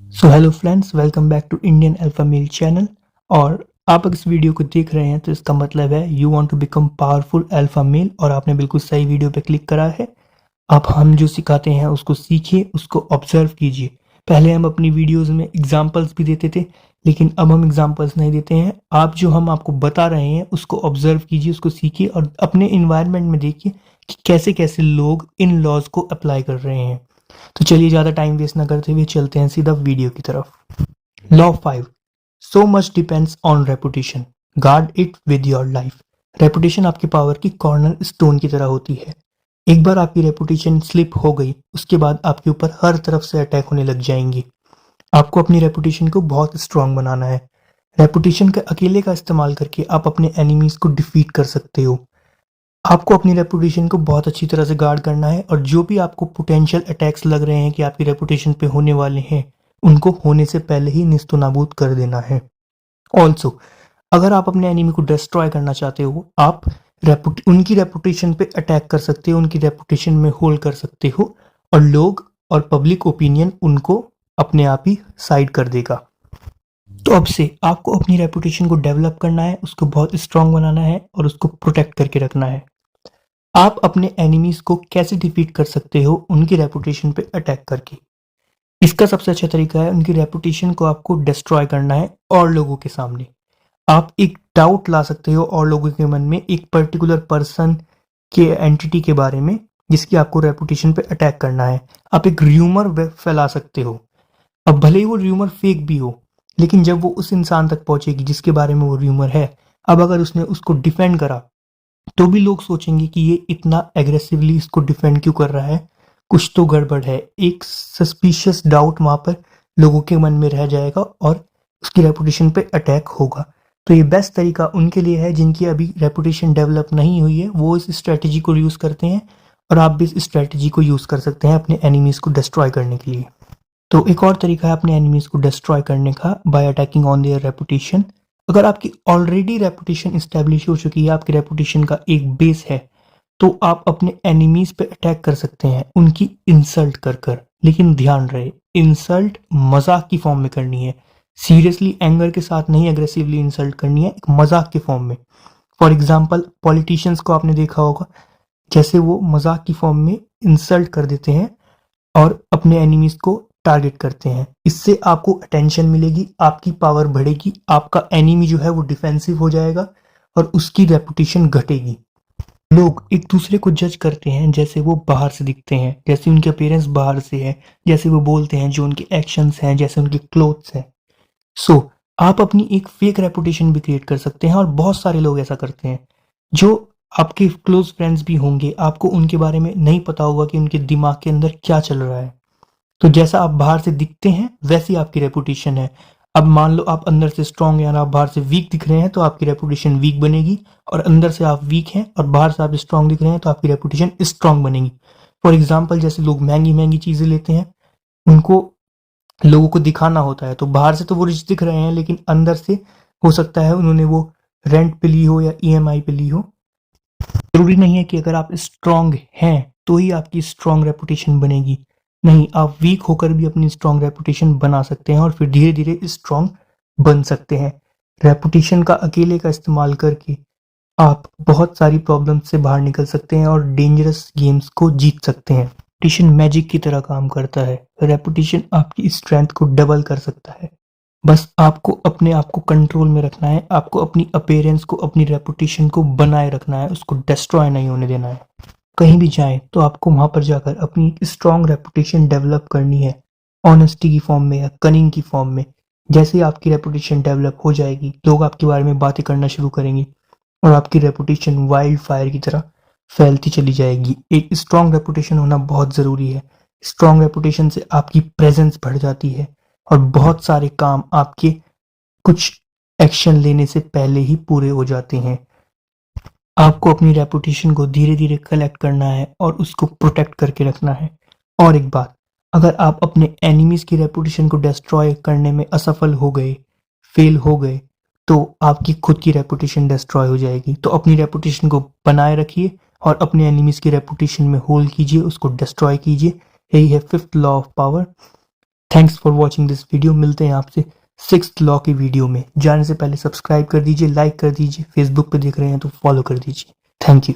So hello friends, welcome back to Indian alpha male channel. और आप अगर इस वीडियो को देख रहे हैं तो इसका मतलब है you want to become powerful alpha male, और आपने बिल्कुल सही वीडियो पे क्लिक करा है। आप हम जो सिखाते हैं उसको सीखिए, उसको ऑब्जर्व कीजिए। पहले हम अपनी वीडियोस में एग्जांपल्स भी देते थे, लेकिन अब हम एग्जांपल्स नहीं देते हैं। आप जो हम आपको बता रहे हैं उसको ऑब्जर्व कीजिए, उसको सीखिए और अपने इन्वायरमेंट में देखिए कि कैसे कैसे लोग इन लॉज को अप्लाई कर रहे हैं। तो चलिए ज़्यादा टाइम वेस्ट ना करते हुए चलते हैं सीधा वीडियो की तरफ। Law 5। So much depends on reputation, guard it with your life. Reputation आपके पावर की कॉर्नर स्टोन की तरह होती है। एक बार आपकी रेपुटेशन स्लिप हो गई, उसके बाद आपके ऊपर हर तरफ से अटैक होने लग जाएंगी। आपको अपनी रेपुटेशन को बहुत स्ट्रांग बनाना है। रेपुटेशन का अकेले का इस्तेमाल करके आप अपने एनिमीज को डिफीट कर सकते हो। आपको अपनी रेपुटेशन को बहुत अच्छी तरह से गार्ड करना है, और जो भी आपको पोटेंशियल अटैक्स लग रहे हैं कि आपकी रेपुटेशन पे होने वाले हैं, उनको होने से पहले ही निस्तो नाबूद कर देना है। ऑल्सो, अगर आप अपने एनिमी को डिस्ट्रॉय करना चाहते हो, आप उनकी रेपुटेशन पे अटैक कर सकते हो, उनकी रेपुटेशन में होल्ड कर सकते हो, और लोग और पब्लिक ओपिनियन उनको अपने आप ही साइड कर देगा। तो अब से आपको अपनी रेपुटेशन को डेवलप करना है, उसको बहुत स्ट्रांग बनाना है और उसको प्रोटेक्ट करके रखना है। आप अपने एनिमीज को कैसे डिफीट कर सकते हो? उनकी रेपुटेशन पे अटैक करके। इसका सबसे अच्छा तरीका है, उनकी रेपुटेशन को आपको डिस्ट्रॉय करना है और लोगों के सामने। आप एक डाउट ला सकते हो और लोगों के मन में एक पर्टिकुलर पर्सन के एंटिटी के बारे में, जिसकी आपको रेपुटेशन पे अटैक करना है। आप एक र्यूमर फैला सकते हो। अब भले ही वो र्यूमर फेक भी हो, लेकिन जब वो उस इंसान तक पहुंचेगी जिसके बारे में वो र्यूमर है, अब अगर उसने उसको डिफेंड करा, तो भी लोग सोचेंगे कि ये इतना एग्रेसिवली इसको डिफेंड क्यों कर रहा है, कुछ तो गड़बड़ है। एक सस्पिशियस डाउट वहां पर लोगों के मन में रह जाएगा और उसकी रेपुटेशन पे अटैक होगा। तो ये बेस्ट तरीका उनके लिए है जिनकी अभी रेपुटेशन डेवलप नहीं हुई है, वो इस स्ट्रेटजी को यूज करते हैं, और आप भी इस स्ट्रेटजी को यूज कर सकते हैं अपने एनिमीज को डिस्ट्रॉय करने के लिए। तो एक और तरीका है अपने एनिमीज को डिस्ट्रॉय करने का, bye attacking on their reputation. अगर आपकी ऑलरेडी रेपुटेशन इस्टेब्लिश हो चुकी है, आपकी रेपुटेशन का एक बेस है, तो आप अपने एनिमीज पे अटैक कर सकते हैं, उनकी इंसल्ट कर कर। लेकिन ध्यान रहे, इंसल्ट मजाक की फॉर्म में करनी है। सीरियसली एंगर के साथ नहीं, एग्रेसिवली इंसल्ट करनी है, एक मजाक के फॉर्म में। फॉर एग्जाम्पल, पॉलिटिशियंस को आपने देखा होगा, जैसे वो मजाक की फॉर्म में इंसल्ट कर देते हैं और अपने एनिमीज को टारगेट करते हैं। इससे आपको अटेंशन मिलेगी, आपकी पावर बढ़ेगी, आपका एनिमी जो है वो डिफेंसिव हो जाएगा और उसकी रेपुटेशन घटेगी। लोग एक दूसरे को जज करते हैं जैसे वो बाहर से दिखते हैं, जैसे उनके अपीयरेंस बाहर से है, जैसे वो बोलते हैं, जो उनके एक्शंस हैं, जैसे उनके क्लोथ्स हैं। सो आप अपनी एक फेक रेपुटेशन भी क्रिएट कर सकते हैं, और बहुत सारे लोग ऐसा करते हैं। जो आपके क्लोज फ्रेंड्स भी होंगे, आपको उनके बारे में नहीं पता होगा कि उनके दिमाग के अंदर क्या चल रहा है। तो जैसा आप बाहर से दिखते हैं वैसी आपकी रेपुटेशन है। अब मान लो आप अंदर से स्ट्रांग हैं और आप बाहर से वीक दिख रहे हैं, तो आपकी रेपुटेशन वीक बनेगी, और अंदर से आप वीक हैं और बाहर से आप स्ट्रांग दिख रहे हैं, तो आपकी रेपुटेशन स्ट्रांग बनेगी। फॉर एग्जाम्पल, जैसे लोग महंगी महंगी चीजें लेते हैं, उनको लोगों को दिखाना होता है, तो बाहर से तो वो रिच दिख रहे हैं, लेकिन अंदर से हो सकता है उन्होंने वो रेंट पे ली हो या ईएमआई पे ली हो। जरूरी नहीं है कि अगर आप स्ट्रांग हैं तो ही आपकी स्ट्रांग रेपुटेशन बनेगी। नहीं, आप वीक होकर भी अपनी स्ट्रांग रेपुटेशन बना सकते हैं और फिर धीरे धीरे स्ट्रांग बन सकते हैं। रेपुटेशन का अकेले का इस्तेमाल करके आप बहुत सारी प्रॉब्लम से बाहर निकल सकते हैं और डेंजरस गेम्स को जीत सकते हैं। रेपुटेशन मैजिक की तरह काम करता है। रेपुटेशन आपकी स्ट्रेंथ को डबल कर सकता है। बस आपको अपने आप को कंट्रोल में रखना है, आपको अपनी अपीयरेंस को, अपनी रेपुटेशन को बनाए रखना है, उसको डिस्ट्रॉय नहीं होने देना है। कहीं भी जाएं तो आपको वहां पर जाकर अपनी स्ट्रांग रेपुटेशन डेवलप करनी है, ऑनेस्टी की फॉर्म में या कनिंग की फॉर्म में। जैसे ही आपकी रेपुटेशन डेवलप हो जाएगी, लोग आपके बारे में बातें करना शुरू करेंगे और आपकी रेपुटेशन वाइल्ड फायर की तरह फैलती चली जाएगी। एक स्ट्रांग रेपुटेशन होना बहुत जरूरी है। स्ट्रांग रेपुटेशन से आपकी प्रेजेंस बढ़ जाती है और बहुत सारे काम आपके कुछ एक्शन लेने से पहले ही पूरे हो जाते हैं। आपको अपनी रेपुटेशन को धीरे धीरे कलेक्ट करना है और उसको प्रोटेक्ट करके रखना है। और एक बात, अगर आप अपने एनिमीज की रेपुटेशन को डिस्ट्रॉय करने में असफल हो गए, फेल हो गए, तो आपकी खुद की रेपुटेशन डिस्ट्रॉय हो जाएगी। तो अपनी रेपुटेशन को बनाए रखिए और अपने एनिमीज की रेपुटेशन में होल्ड कीजिए, उसको डिस्ट्रॉय कीजिए। यही है fifth law of power. Thanks for watching this video. मिलते हैं आपसे 6th लॉ की वीडियो में। जाने से पहले सब्सक्राइब कर दीजिए, लाइक कर दीजिए, फेसबुक पे देख रहे हैं तो फॉलो कर दीजिए। Thank you.